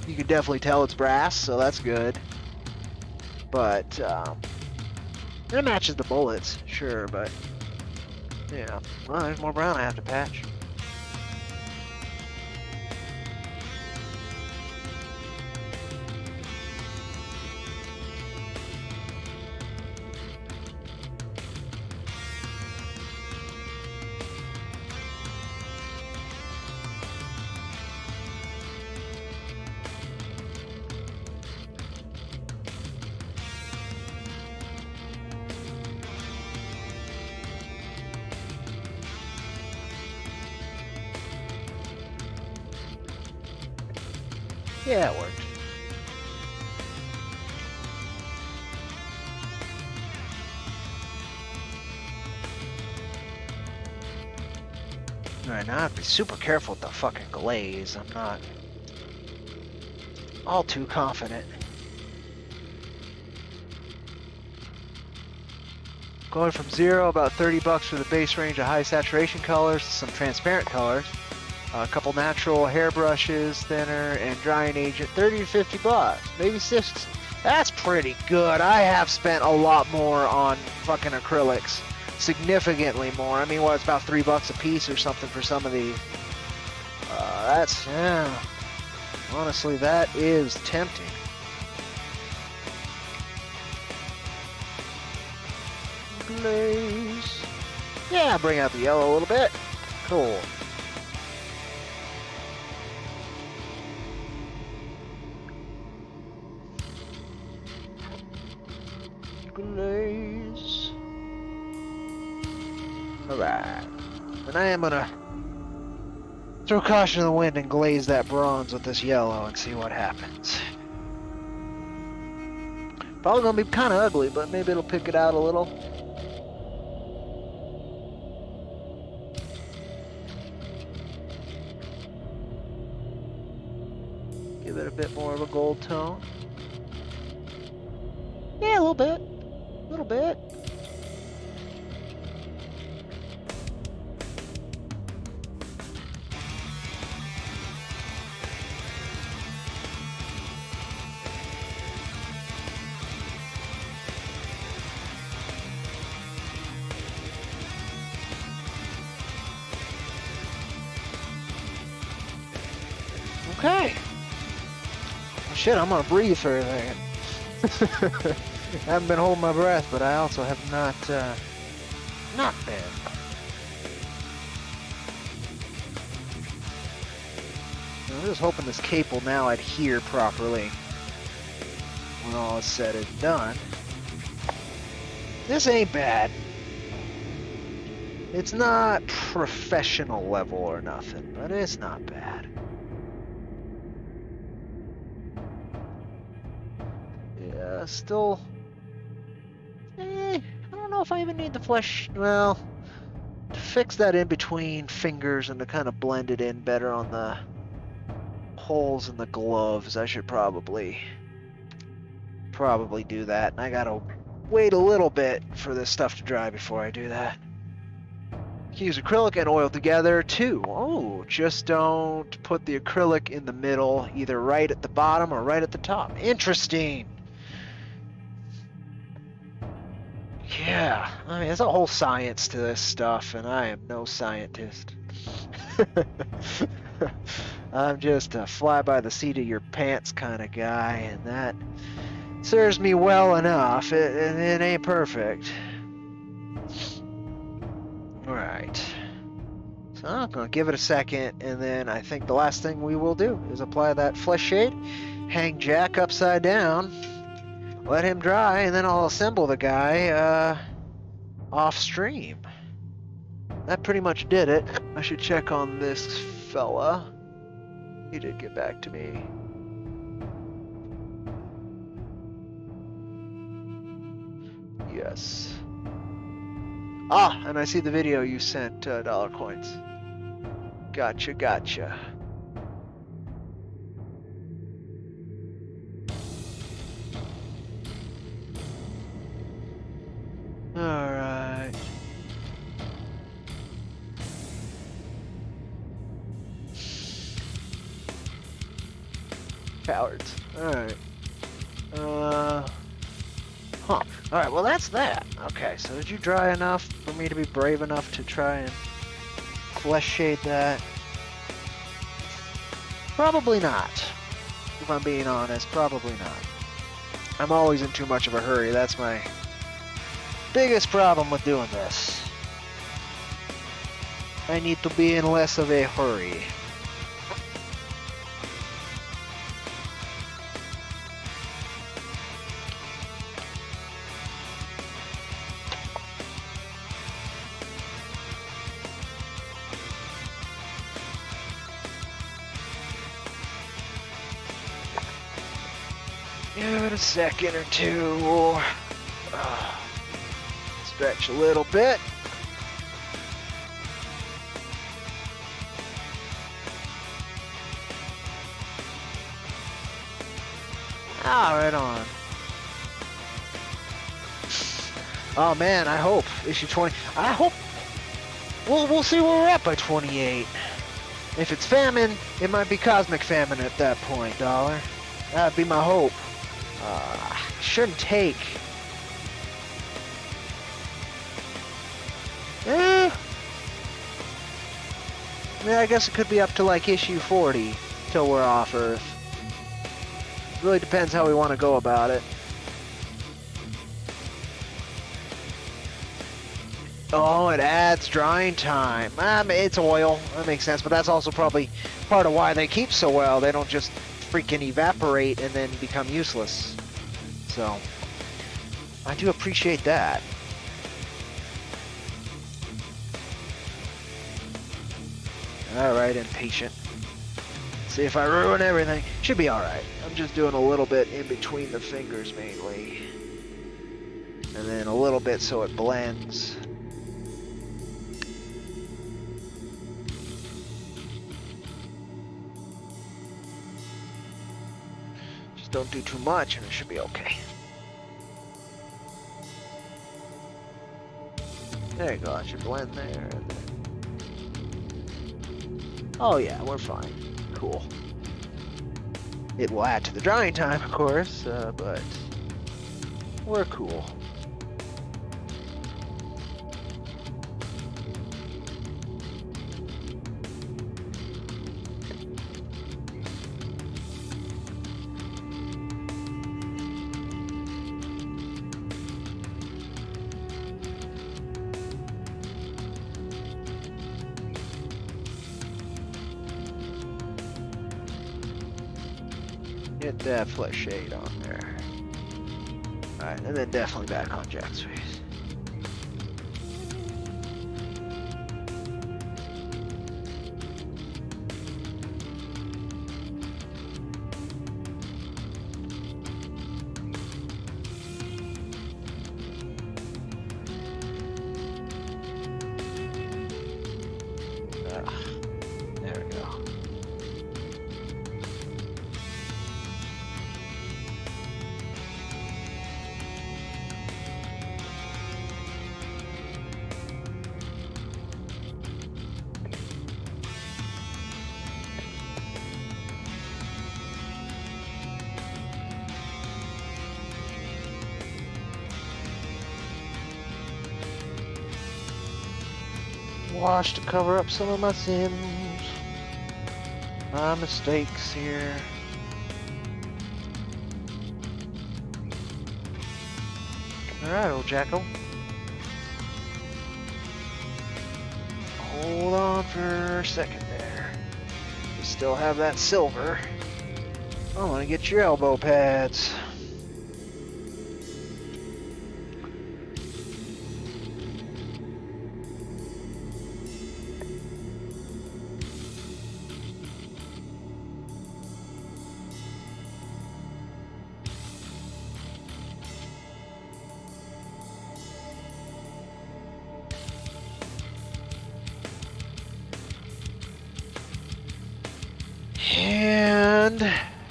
Speaker 1: You can definitely tell it's brass, so that's good. But it matches the bullets, sure, but yeah. Well, there's more brown I have to patch. Yeah, it worked. Alright, now I have to be super careful with the fucking glaze. I'm not all too confident. Going from zero, about $30 for the base range of high saturation colors, to some transparent colors. A couple natural hairbrushes, thinner, and drying agent, 30 to 50 bucks, maybe 60. That's pretty good. I have spent a lot more on fucking acrylics, significantly more. I mean, what, it's about $3 a piece or something for some of these. Yeah. Honestly, that is tempting. Glaze. Yeah, bring out the yellow a little bit. Cool. Glaze. Alright. And I am gonna throw caution to the wind and glaze that bronze with this yellow and see what happens. Probably gonna be kind of ugly, but maybe it'll pick it out a little. Give it a bit more of a gold tone. Yeah, a little bit. A little bit. Okay. Well, shit, I'm gonna breathe for a second. I haven't been holding my breath, but I also have not been. I'm just hoping this cape will now adhere properly when all is said and done. This ain't bad. It's not professional level or nothing, but it's not bad. Yeah, still... I don't know if I even need the flesh... Well, to fix that in between fingers and to kind of blend it in better on the holes in the gloves, I should probably do that. And I gotta wait a little bit for this stuff to dry before I do that. You can use acrylic and oil together too. Oh, just don't put the acrylic in the middle, either right at the bottom or right at the top. Interesting. Yeah, I mean, there's a whole science to this stuff, and I am no scientist. I'm just a fly by the seat of your pants kind of guy, and that serves me well enough. It ain't perfect. Alright. So I'm going to give it a second, and then I think the last thing we will do is apply that flesh shade, hang Jack upside down, let him dry, and then I'll assemble the guy off stream. That pretty much did it. I should check on this fella. He did get back to me. Yes. Ah, and I see the video you sent, dollar coins. Gotcha, gotcha. Alright. Cowards. Alright. Huh. Alright, well that's that. Okay, so did you dry enough for me to be brave enough to try and flesh shade that? Probably not. If I'm being honest, probably not. I'm always in too much of a hurry. That's my biggest problem with doing this. I need to be in less of a hurry. Give it a second or two. Stretch a little bit. Right on. Oh man, I hope issue 20. I hope we'll see where we're at by 28. If it's famine, it might be cosmic famine at that point, dollar. That'd be my hope. Shouldn't take. I mean, I guess it could be up to like issue 40 till we're off Earth. Really depends how we want to go about it. Oh, it adds drying time. It's oil. That makes sense, but that's also probably part of why they keep so well. They don't just freaking evaporate and then become useless. So, I do appreciate that. Alright, impatient. See if I ruin everything. Should be alright. I'm just doing a little bit in between the fingers mainly. And then a little bit so it blends. Just don't do too much and it should be okay. There you go, I should blend there. And then... Oh yeah, we're fine. Cool. It will add to the drying time, of course, but we're cool. Get that flesh shade on there. Alright, and then definitely back on Jack's face. There we go. Wash to cover up some of my sins, my mistakes here. Alright, old Jacko. Hold on for a second there. We still have that silver. I want to get your elbow pads. And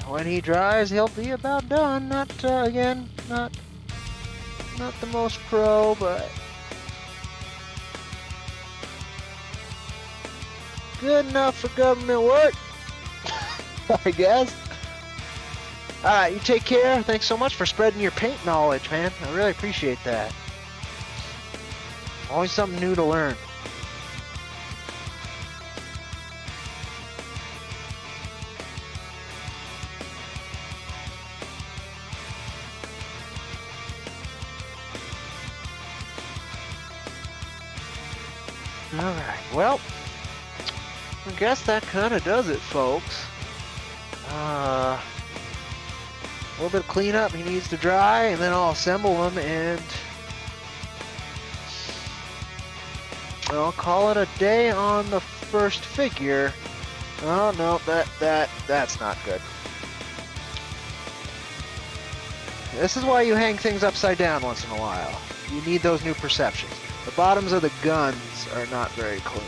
Speaker 1: when he dries, he'll be about done. Not again, not the most pro, but good enough for government work, I guess. Alright, you take care. Thanks so much for spreading your paint knowledge, man. I really appreciate that. Always something new to learn. Alright, well, I guess that kind of does it, folks. A little bit of cleanup, he needs to dry, and then I'll assemble them, and I'll call it a day on the first figure. Oh, no, that's not good. This is why you hang things upside down once in a while. You need those new perceptions. The bottoms of the guns are not very clean.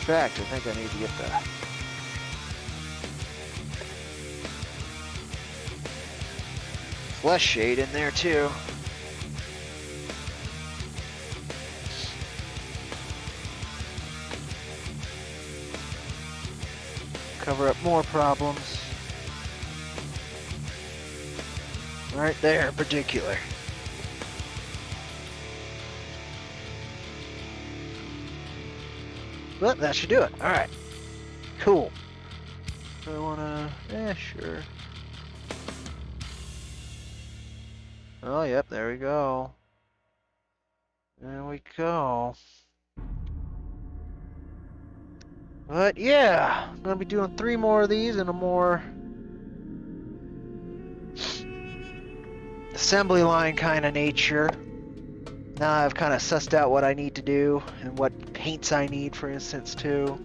Speaker 1: In fact, I think I need to get the flesh shade in there too. Cover up more problems. Right there in particular. But that should do it. Alright. Cool. I wanna, sure. Oh, yep, there we go. There we go. But yeah, I'm gonna be doing 3 more of these in a more assembly line kind of nature. Now I've kind of sussed out what I need to do and what paints I need, for instance, too.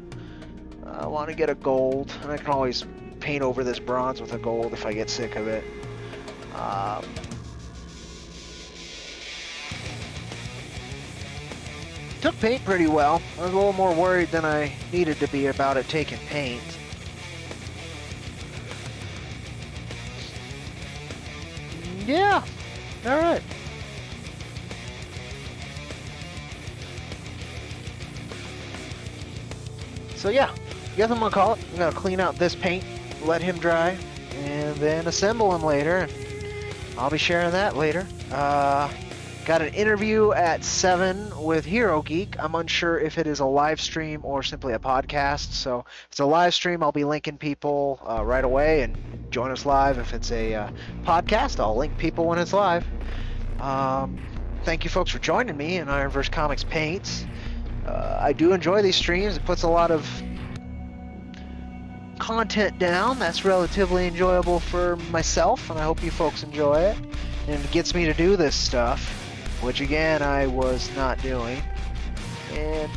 Speaker 1: I want to get a gold, and I can always paint over this bronze with a gold if I get sick of it. Took paint pretty well. I was a little more worried than I needed to be about it taking paint. Yeah, alright. So yeah, I guess I'm gonna call it. I'm gonna clean out this paint, let him dry, and then assemble him later. I'll be sharing that later. Got an interview at 7 with Hero Geek. I'm unsure if it is a live stream or simply a podcast. So if it's a live stream, I'll be linking people right away and join us live. If it's a podcast, I'll link people when it's live. Thank you folks for joining me in IronVerse Comics Paints. I do enjoy these streams. It puts a lot of content down that's relatively enjoyable for myself, and I hope you folks enjoy it. And it gets me to do this stuff, which again I was not doing. And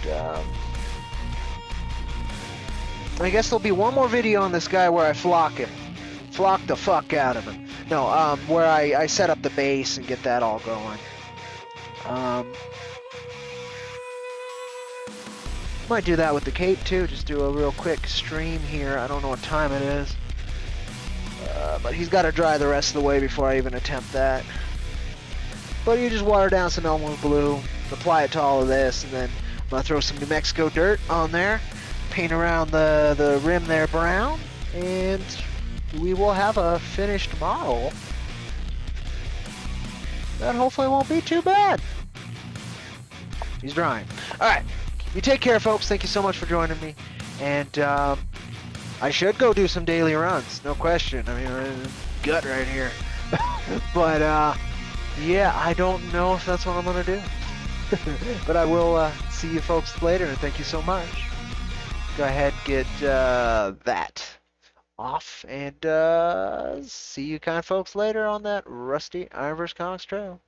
Speaker 1: I guess there'll be one more video on this guy where I flock the fuck out of him. No, where I set up the base and get that all going. Might do that with the cape too, just do a real quick stream here. I don't know what time it is. But he's got to dry the rest of the way before I even attempt that. But you just water down some Elmo blue, apply it to all of this, and then I'm going to throw some New Mexico dirt on there, paint around the rim there brown, and we will have a finished model that hopefully won't be too bad. He's drying. Alright. You take care, folks. Thank you so much for joining me. And I should go do some daily runs, no question. I mean, gut right here. But yeah, I don't know if that's what I'm gonna do. But I will see you folks later, and thank you so much. Go ahead, get that off, and see you kind folks later on that rusty IronVerse Comics trail.